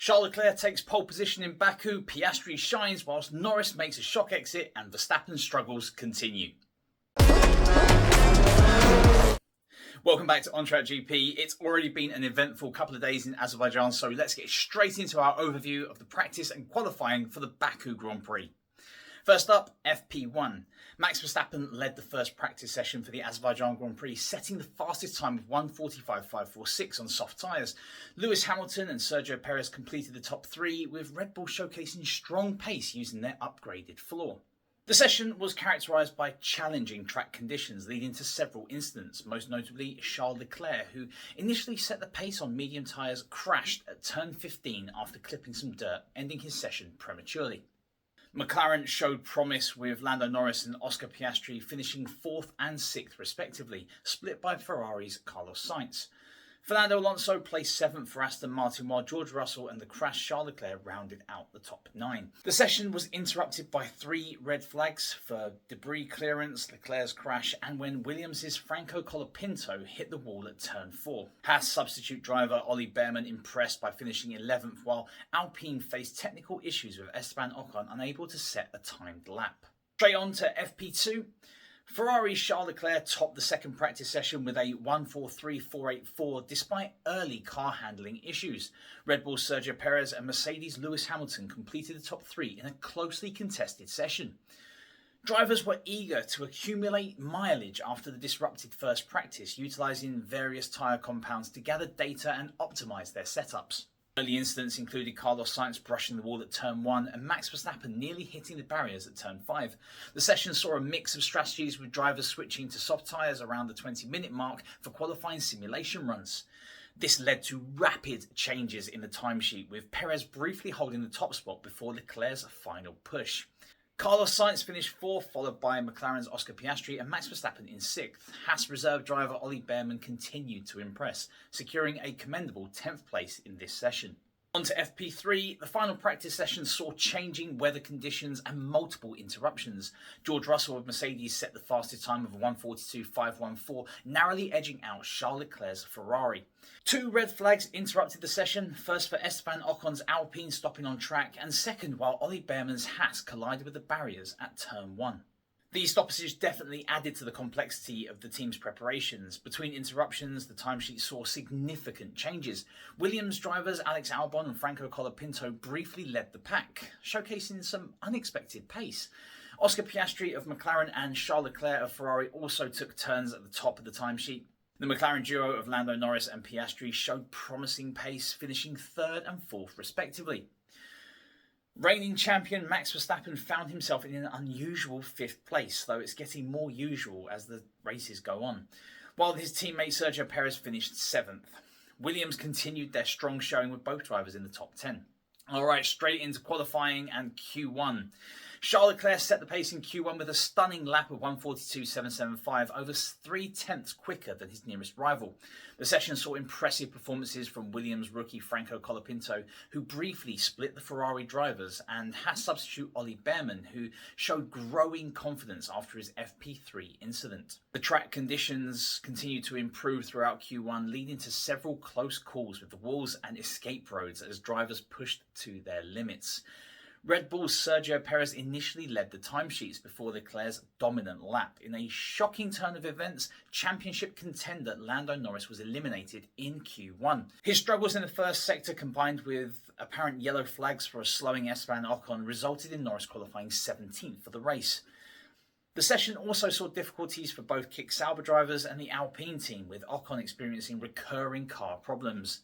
Charles Leclerc takes pole position in Baku, Piastri shines whilst Norris makes a shock exit and Verstappen's struggles continue. Welcome back to On Track GP. It's already been an eventful couple of days in Azerbaijan, so let's get straight into our overview of the practice and qualifying for the Baku Grand Prix. First up, FP1. Max Verstappen led the first practice session for the Azerbaijan Grand Prix, setting the fastest time of 1:45.546 on soft tyres. Lewis Hamilton and Sergio Perez completed the top three, with Red Bull showcasing strong pace using their upgraded floor. The session was characterised by challenging track conditions, leading to several incidents, most notably Charles Leclerc, who initially set the pace on medium tyres, crashed at turn 15 after clipping some dirt, ending his session prematurely. McLaren showed promise with Lando Norris and Oscar Piastri finishing 4th and 6th respectively, split by Ferrari's Carlos Sainz. Fernando Alonso placed 7th for Aston Martin, while George Russell and the crashed Charles Leclerc rounded out the top 9. The session was interrupted by 3 red flags for debris clearance, Leclerc's crash, and when Williams' Franco Colapinto hit the wall at turn 4. Haas substitute driver Ollie Bearman impressed by finishing 11th, while Alpine faced technical issues with Esteban Ocon unable to set a timed lap. Straight on to FP2. Ferrari's Charles Leclerc topped the second practice session with a 1:43.484 despite early car handling issues. Red Bull's Sergio Perez and Mercedes' Lewis Hamilton completed the top 3 in a closely contested session. Drivers were eager to accumulate mileage after the disrupted first practice, utilising various tyre compounds to gather data and optimise their setups. Early incidents included Carlos Sainz brushing the wall at turn 1 and Max Verstappen nearly hitting the barriers at turn 5. The session saw a mix of strategies, with drivers switching to soft tyres around the 20-minute mark for qualifying simulation runs. This led to rapid changes in the timesheet, with Perez briefly holding the top spot before Leclerc's final push. Carlos Sainz finished 4th, followed by McLaren's Oscar Piastri and Max Verstappen in 6th. Haas reserve driver Ollie Bearman continued to impress, securing a commendable 10th place in this session. On to FP3, the final practice session saw changing weather conditions and multiple interruptions. George Russell of Mercedes set the fastest time of 1:42.514, narrowly edging out Charles Leclerc's Ferrari. 2 red flags interrupted the session, first for Esteban Ocon's Alpine stopping on track, and second while Ollie Bearman's Haas collided with the barriers at turn 1. These stoppages definitely added to the complexity of the team's preparations. Between interruptions, the timesheet saw significant changes. Williams drivers Alex Albon and Franco Colapinto briefly led the pack, showcasing some unexpected pace. Oscar Piastri of McLaren and Charles Leclerc of Ferrari also took turns at the top of the timesheet. The McLaren duo of Lando Norris and Piastri showed promising pace, finishing 3rd and 4th respectively. Reigning champion Max Verstappen found himself in an unusual 5th place, though it's getting more usual as the races go on, while his teammate Sergio Perez finished 7th. Williams continued their strong showing with both drivers in the top 10. Alright, straight into qualifying and Q1. Charles Leclerc set the pace in Q1 with a stunning lap of 1:42.775, over 0.3 quicker than his nearest rival. The session saw impressive performances from Williams rookie Franco Colapinto, who briefly split the Ferrari drivers, and Haas substitute Ollie Bearman, who showed growing confidence after his FP3 incident. The track conditions continued to improve throughout Q1, leading to several close calls with the walls and escape roads as drivers pushed to their limits. Red Bull's Sergio Perez initially led the timesheets before Leclerc's dominant lap. In a shocking turn of events, championship contender Lando Norris was eliminated in Q1. His struggles in the first sector, combined with apparent yellow flags for a slowing Esteban Ocon, resulted in Norris qualifying 17th for the race. The session also saw difficulties for both Kick Sauber drivers and the Alpine team, with Ocon experiencing recurring car problems.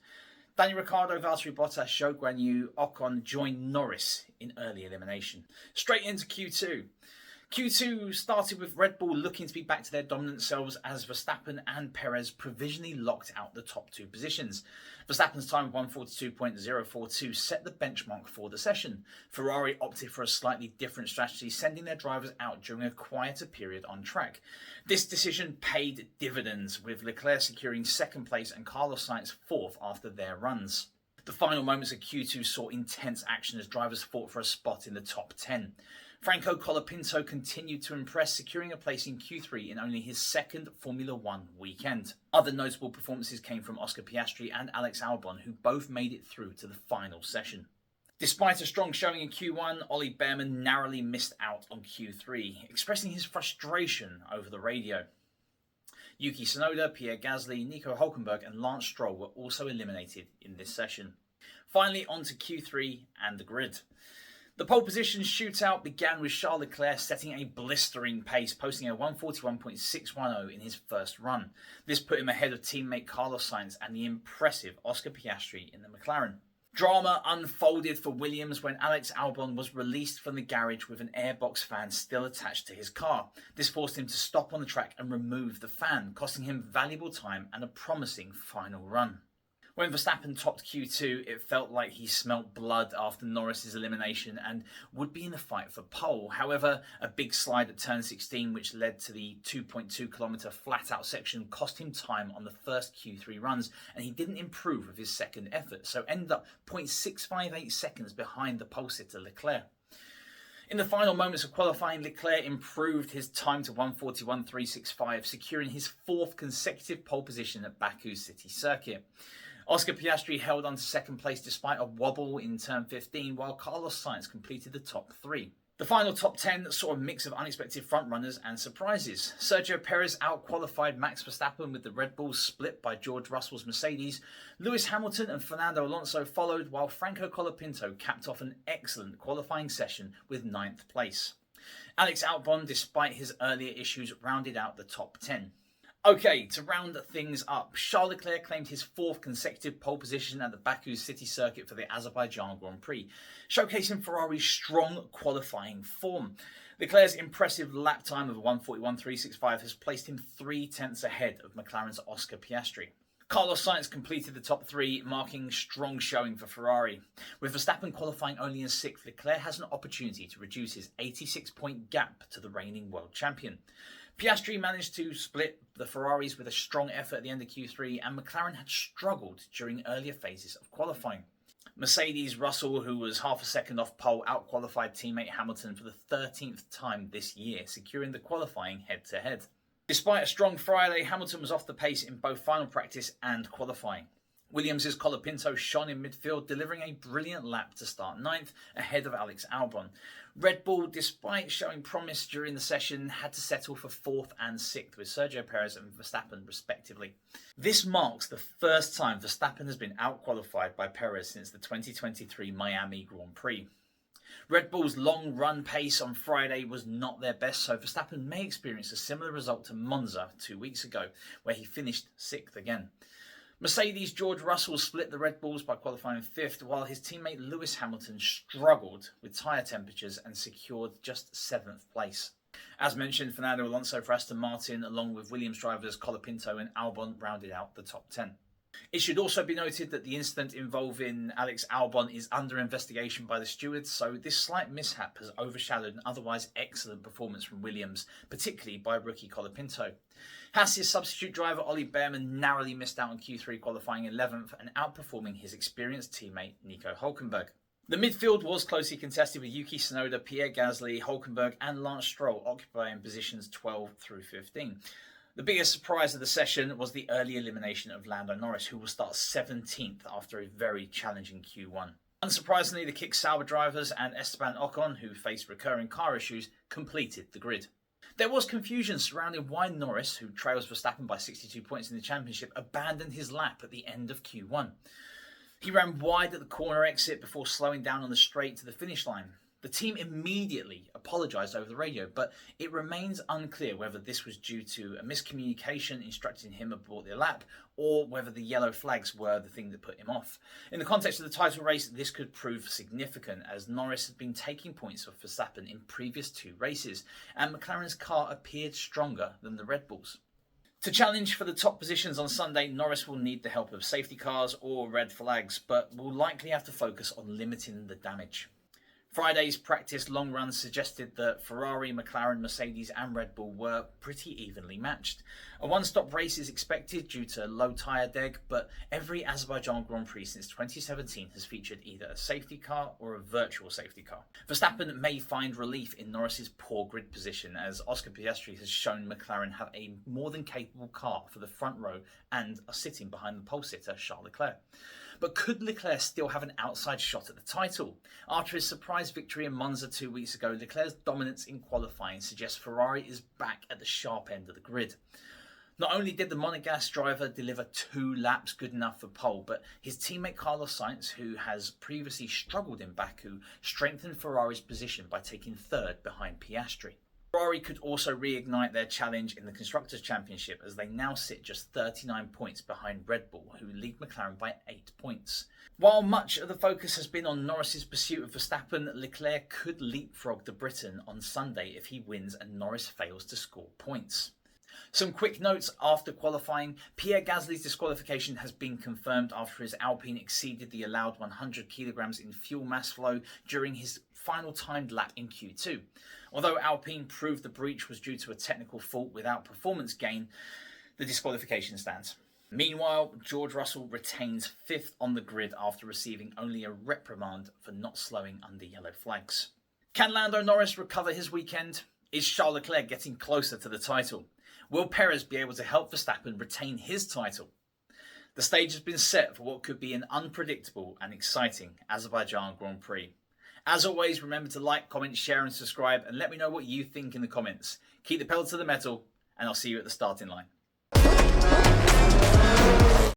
Daniel Ricciardo, Valtteri Bottas, Zhou Guanyu, Ocon joined Norris in early elimination. Straight into Q2. Q2 started with Red Bull looking to be back to their dominant selves as Verstappen and Perez provisionally locked out the top 2 positions. Verstappen's time of 1:42.042 set the benchmark for the session. Ferrari opted for a slightly different strategy, sending their drivers out during a quieter period on track. This decision paid dividends, with Leclerc securing 2nd place and Carlos Sainz 4th after their runs. The final moments of Q2 saw intense action as drivers fought for a spot in the top 10. Franco Colapinto continued to impress, securing a place in Q3 in only his second Formula One weekend. Other notable performances came from Oscar Piastri and Alex Albon, who both made it through to the final session. Despite a strong showing in Q1, Ollie Behrman narrowly missed out on Q3, expressing his frustration over the radio. Yuki Tsunoda, Pierre Gasly, Nico Hülkenberg and Lance Stroll were also eliminated in this session. Finally, on to Q3 and the grid. The pole position shootout began with Charles Leclerc setting a blistering pace, posting a 141.610 in his first run. This put him ahead of teammate Carlos Sainz and the impressive Oscar Piastri in the McLaren. Drama unfolded for Williams when Alex Albon was released from the garage with an airbox fan still attached to his car. This forced him to stop on the track and remove the fan, costing him valuable time and a promising final run. When Verstappen topped Q2, it felt like he smelt blood after Norris's elimination and would be in the fight for pole. However, a big slide at turn 16, which led to the 2.2 kilometre flat-out section, cost him time on the first Q3 runs, and he didn't improve with his second effort, so ended up 0.658 seconds behind the pole sitter Leclerc. In the final moments of qualifying, Leclerc improved his time to 141.365, securing his fourth consecutive pole position at Baku City Circuit. Oscar Piastri held on to second place despite a wobble in turn 15, while Carlos Sainz completed the top 3. The final top 10 saw a mix of unexpected frontrunners and surprises. Sergio Perez out-qualified Max Verstappen with the Red Bulls split by George Russell's Mercedes. Lewis Hamilton and Fernando Alonso followed, while Franco Colapinto capped off an excellent qualifying session with 9th place. Alex Albon, despite his earlier issues, rounded out the top 10. Okay, to round things up, Charles Leclerc claimed his fourth consecutive pole position at the Baku City Circuit for the Azerbaijan Grand Prix, showcasing Ferrari's strong qualifying form. Leclerc's impressive lap time of 141.365 has placed him 3 tenths ahead of McLaren's Oscar Piastri. Carlos Sainz completed the top 3, marking strong showing for Ferrari. With Verstappen qualifying only in 6th, Leclerc has an opportunity to reduce his 86-point gap to the reigning world champion. Piastri managed to split the Ferraris with a strong effort at the end of Q3, and McLaren had struggled during earlier phases of qualifying. Mercedes Russell, who was half a second off pole, out-qualified teammate Hamilton for the 13th time this year, securing the qualifying head-to-head. Despite a strong Friday, Hamilton was off the pace in both final practice and qualifying. Williams' Colapinto shone in midfield, delivering a brilliant lap to start 9th, ahead of Alex Albon. Red Bull, despite showing promise during the session, had to settle for 4th and 6th, with Sergio Perez and Verstappen respectively. This marks the first time Verstappen has been out-qualified by Perez since the 2023 Miami Grand Prix. Red Bull's long run pace on Friday was not their best, so Verstappen may experience a similar result to Monza 2 weeks ago, where he finished 6th again. Mercedes' George Russell split the Red Bulls by qualifying 5th, while his teammate Lewis Hamilton struggled with tyre temperatures and secured just 7th place. As mentioned, Fernando Alonso for Aston Martin, along with Williams drivers Colapinto and Albon, rounded out the top 10. It should also be noted that the incident involving Alex Albon is under investigation by the stewards, so this slight mishap has overshadowed an otherwise excellent performance from Williams, particularly by rookie Colapinto. Haas's substitute driver Ollie Behrman narrowly missed out on Q3, qualifying 11th and outperforming his experienced teammate Nico Hülkenberg. The midfield was closely contested with Yuki Tsunoda, Pierre Gasly, Hülkenberg and Lance Stroll occupying positions 12 through 15. The biggest surprise of the session was the early elimination of Lando Norris, who will start 17th after a very challenging Q1. Unsurprisingly, the Kick Sauber drivers and Esteban Ocon, who faced recurring car issues, completed the grid. There was confusion surrounding why Norris, who trails Verstappen by 62 points in the championship, abandoned his lap at the end of Q1. He ran wide at the corner exit before slowing down on the straight to the finish line. The team immediately apologised over the radio, but it remains unclear whether this was due to a miscommunication instructing him aboard the lap, or whether the yellow flags were the thing that put him off. In the context of the title race, this could prove significant, as Norris had been taking points off Verstappen in previous 2 races, and McLaren's car appeared stronger than the Red Bulls. To challenge for the top positions on Sunday, Norris will need the help of safety cars or red flags, but will likely have to focus on limiting the damage. Friday's practice long run suggested that Ferrari, McLaren, Mercedes and Red Bull were pretty evenly matched. A one-stop race is expected due to low tyre deg, but every Azerbaijan Grand Prix since 2017 has featured either a safety car or a virtual safety car. Verstappen may find relief in Norris's poor grid position, as Oscar Piastri has shown McLaren have a more than capable car for the front row and are sitting behind the pole sitter Charles Leclerc. But could Leclerc still have an outside shot at the title? After his surprise victory in Monza 2 weeks ago, Leclerc's dominance in qualifying suggests Ferrari is back at the sharp end of the grid. Not only did the Monegasque driver deliver 2 laps good enough for pole, but his teammate Carlos Sainz, who has previously struggled in Baku, strengthened Ferrari's position by taking 3rd behind Piastri. Ferrari could also reignite their challenge in the Constructors' Championship, as they now sit just 39 points behind Red Bull, who lead McLaren by 8 points. While much of the focus has been on Norris's pursuit of Verstappen, Leclerc could leapfrog the Briton on Sunday if he wins and Norris fails to score points. Some quick notes after qualifying. Pierre Gasly's disqualification has been confirmed after his Alpine exceeded the allowed 100 kilograms in fuel mass flow during his final timed lap in Q2. Although Alpine proved the breach was due to a technical fault without performance gain, the disqualification stands. Meanwhile, George Russell retains 5th on the grid after receiving only a reprimand for not slowing under yellow flags. Can Lando Norris recover his weekend? Is Charles Leclerc getting closer to the title? Will Perez be able to help Verstappen retain his title? The stage has been set for what could be an unpredictable and exciting Azerbaijan Grand Prix. As always, remember to like, comment, share and subscribe, and let me know what you think in the comments. Keep the pedal to the metal, and I'll see you at the starting line.